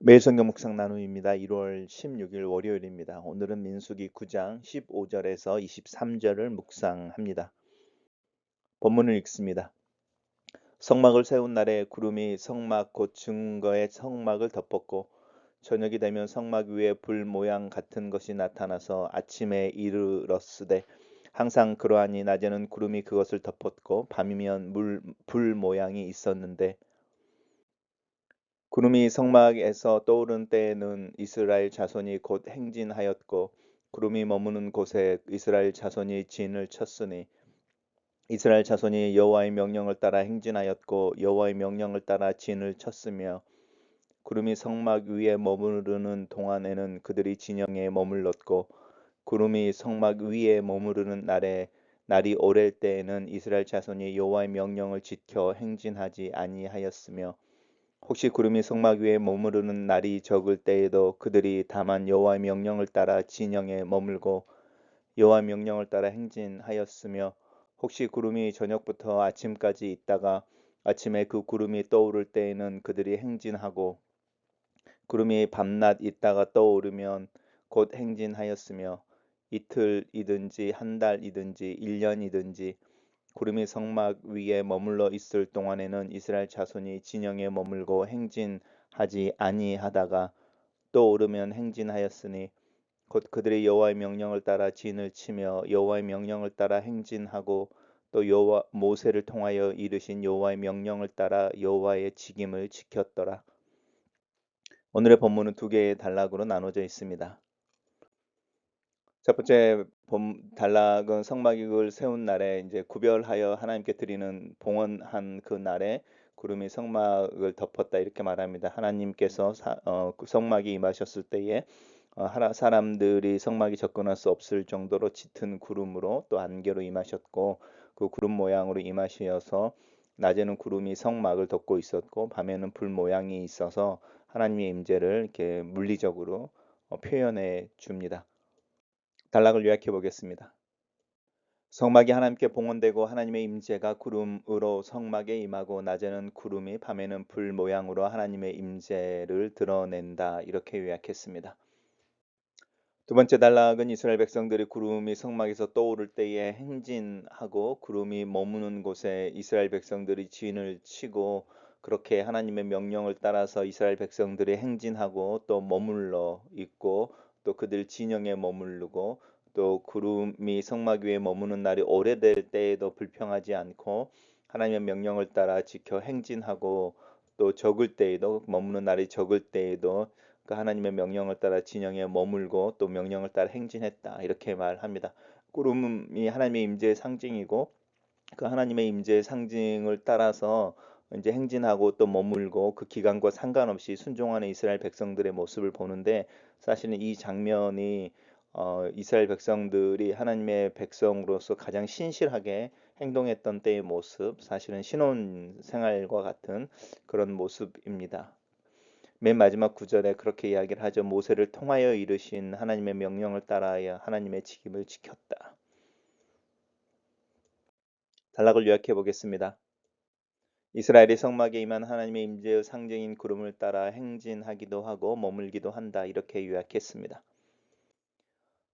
매일 성경 묵상 나눔입니다. 1월 16일 월요일입니다. 오늘은 민수기 9장 15절에서 23절을 묵상합니다. 본문을 읽습니다. 성막을 세운 날에 구름이 성막 곧 증거의 성막을 덮었고 저녁이 되면 성막 위에 불 모양 같은 것이 나타나서 아침에 이르렀으되 항상 그러하니 낮에는 구름이 그것을 덮었고 밤이면 불 모양이 있었는데 구름이 성막에서 떠오른 때에는 이스라엘 자손이 곧 행진하였고 구름이 머무는 곳에 이스라엘 자손이 진을 쳤으니 이스라엘 자손이 여호와의 명령을 따라 행진하였고 여호와의 명령을 따라 진을 쳤으며 구름이 성막 위에 머무르는 동안에는 그들이 진영에 머물렀고 구름이 성막 위에 머무르는 날이 오랠 때에는 이스라엘 자손이 여호와의 명령을 지켜 행진하지 아니하였으며 혹시 구름이 성막 위에 머무르는 날이 적을 때에도 그들이 다만 여호와의 명령을 따라 진영에 머물고 여호와의 명령을 따라 행진하였으며 혹시 구름이 저녁부터 아침까지 있다가 아침에 그 구름이 떠오를 때에는 그들이 행진하고 구름이 밤낮 있다가 떠오르면 곧 행진하였으며 이틀이든지 한 달이든지 1년이든지 구름이 성막 위에 머물러 있을 동안에는 이스라엘 자손이 진영에 머물고 행진하지 아니하다가 또 오르면 행진하였으니 곧 그들이 여호와의 명령을 따라 진을 치며 여호와의 명령을 따라 행진하고 또 여호와 모세를 통하여 이르신 여호와의 명령을 따라 여호와의 직임을 지켰더라. 오늘의 본문은 두 개의 단락으로 나눠져 있습니다. 첫 번째 단락은 성막을 세운 날에 이제 구별하여 하나님께 드리는 봉헌한 그 날에 구름이 성막을 덮었다 이렇게 말합니다. 하나님께서 그 성막이 임하셨을 때에 사람들이 성막이 접근할 수 없을 정도로 짙은 구름으로 또 안개로 임하셨고 그 구름 모양으로 임하셔서 낮에는 구름이 성막을 덮고 있었고 밤에는 불 모양이 있어서 하나님의 임재를 이렇게 물리적으로 표현해 줍니다. 단락을 요약해 보겠습니다. 성막이 하나님께 봉헌되고 하나님의 임재가 구름으로 성막에 임하고 낮에는 구름이 밤에는 불 모양으로 하나님의 임재를 드러낸다 이렇게 요약했습니다. 두 번째 단락은 이스라엘 백성들이 구름이 성막에서 떠오를 때에 행진하고 구름이 머무는 곳에 이스라엘 백성들이 진을 치고 그렇게 하나님의 명령을 따라서 이스라엘 백성들이 행진하고 또 머물러 있고 또 그들 진영에 머무르고 또 구름이 성막 위에 머무는 날이 오래될 때에도 불평하지 않고 하나님의 명령을 따라 지켜 행진하고 또 적을 때에도 머무는 날이 적을 때에도 그 하나님의 명령을 따라 진영에 머물고 또 명령을 따라 행진했다 이렇게 말합니다. 구름이 하나님의 임재의 상징이고 그 하나님의 임재의 상징을 따라서 이제 행진하고 또 머물고 그 기간과 상관없이 순종하는 이스라엘 백성들의 모습을 보는데 사실은 이 장면이 이스라엘 백성들이 하나님의 백성으로서 가장 신실하게 행동했던 때의 모습, 사실은 신혼 생활과 같은 그런 모습입니다. 맨 마지막 구절에 그렇게 이야기를 하죠. 모세를 통하여 이르신 하나님의 명령을 따라야 하나님의 직임을 지켰다. 단락을 요약해 보겠습니다. 이스라엘이 성막에 임한 하나님의 임재의 상징인 구름을 따라 행진하기도 하고 머물기도 한다. 이렇게 요약했습니다.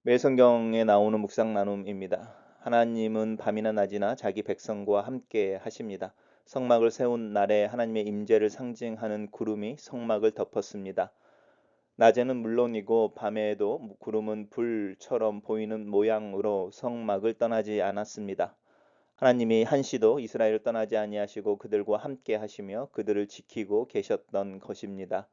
매일 성경에 나오는 묵상 나눔입니다. 하나님은 밤이나 낮이나 자기 백성과 함께 하십니다. 성막을 세운 날에 하나님의 임재를 상징하는 구름이 성막을 덮었습니다. 낮에는 물론이고 밤에도 구름은 불처럼 보이는 모양으로 성막을 떠나지 않았습니다. 하나님이 한시도 이스라엘을 떠나지 아니하시고 그들과 함께 하시며 그들을 지키고 계셨던 것입니다.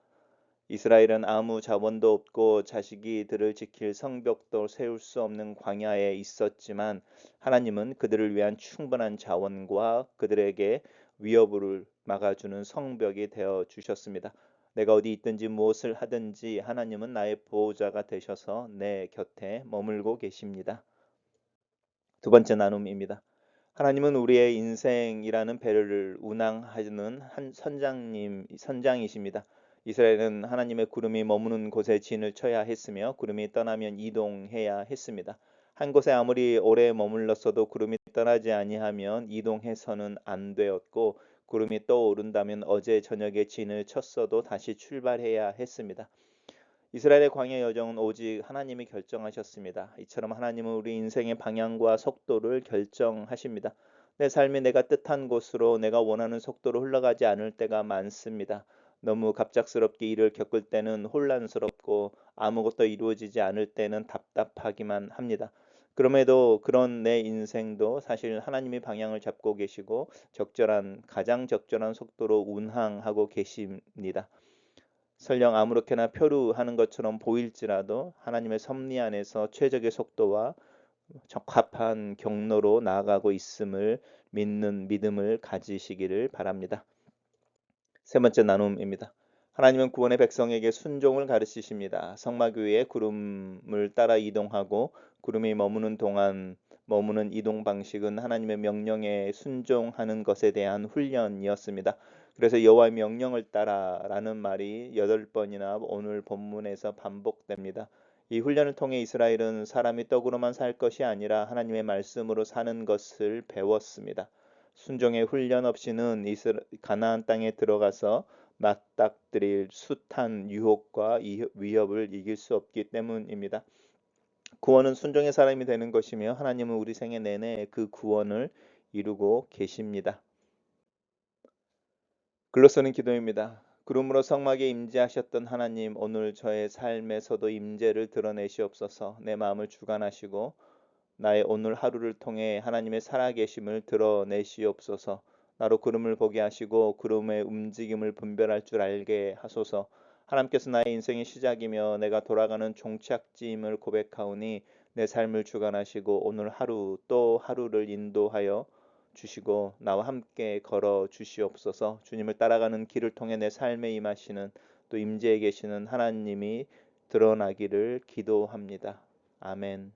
이스라엘은 아무 자원도 없고 자식이들을 지킬 성벽도 세울 수 없는 광야에 있었지만 하나님은 그들을 위한 충분한 자원과 그들에게 위협을 막아주는 성벽이 되어 주셨습니다. 내가 어디 있든지 무엇을 하든지 하나님은 나의 보호자가 되셔서 내 곁에 머물고 계십니다. 두 번째 나눔입니다. 하나님은 우리의 인생이라는 배를 운항하는 한 선장이십니다. 이스라엘은 하나님의 구름이 머무는 곳에 진을 쳐야 했으며 구름이 떠나면 이동해야 했습니다. 한 곳에 아무리 오래 머물렀어도 구름이 떠나지 아니하면 이동해서는 안 되었고 구름이 떠오른다면 어제 저녁에 진을 쳤어도 다시 출발해야 했습니다. 이스라엘의 광야 여정은 오직 하나님이 결정하셨습니다. 이처럼 하나님은 우리 인생의 방향과 속도를 결정하십니다. 내 삶이 내가 뜻한 곳으로 내가 원하는 속도로 흘러가지 않을 때가 많습니다. 너무 갑작스럽게 일을 겪을 때는 혼란스럽고 아무것도 이루어지지 않을 때는 답답하기만 합니다. 그럼에도 그런 내 인생도 사실 하나님이 방향을 잡고 계시고 가장 적절한 속도로 운항하고 계십니다. 설령 아무렇게나 표류하는 것처럼 보일지라도 하나님의 섭리 안에서 최적의 속도와 적합한 경로로 나아가고 있음을 믿는 믿음을 가지시기를 바랍니다. 세 번째 나눔입니다. 하나님은 구원의 백성에게 순종을 가르치십니다. 성막 위에 구름을 따라 이동하고 구름이 머무는 이동 방식은 하나님의 명령에 순종하는 것에 대한 훈련이었습니다. 그래서 여호와의 명령을 따라라는 말이 8번이나 오늘 본문에서 반복됩니다. 이 훈련을 통해 이스라엘은 사람이 떡으로만 살 것이 아니라 하나님의 말씀으로 사는 것을 배웠습니다. 순종의 훈련 없이는 가나안 땅에 들어가서 맞닥뜨릴 숱한 유혹과 위협을 이길 수 없기 때문입니다. 구원은 순종의 사람이 되는 것이며 하나님은 우리 생애 내내 그 구원을 이루고 계십니다. 글로 쓰는 기도입니다. 구름으로 성막에 임재하셨던 하나님, 오늘 저의 삶에서도 임재를 드러내시옵소서. 내 마음을 주관하시고 나의 오늘 하루를 통해 하나님의 살아계심을 드러내시옵소서. 나로 구름을 보게 하시고 구름의 움직임을 분별할 줄 알게 하소서. 하나님께서 나의 인생의 시작이며 내가 돌아가는 종착지임을 고백하오니 내 삶을 주관하시고 오늘 하루 또 하루를 인도하여 주시고 나와 함께 걸어 주시옵소서. 주님을 따라가는 길을 통해 내 삶에 임하시는 또 임재해 계시는 하나님이 드러나기를 기도합니다. 아멘.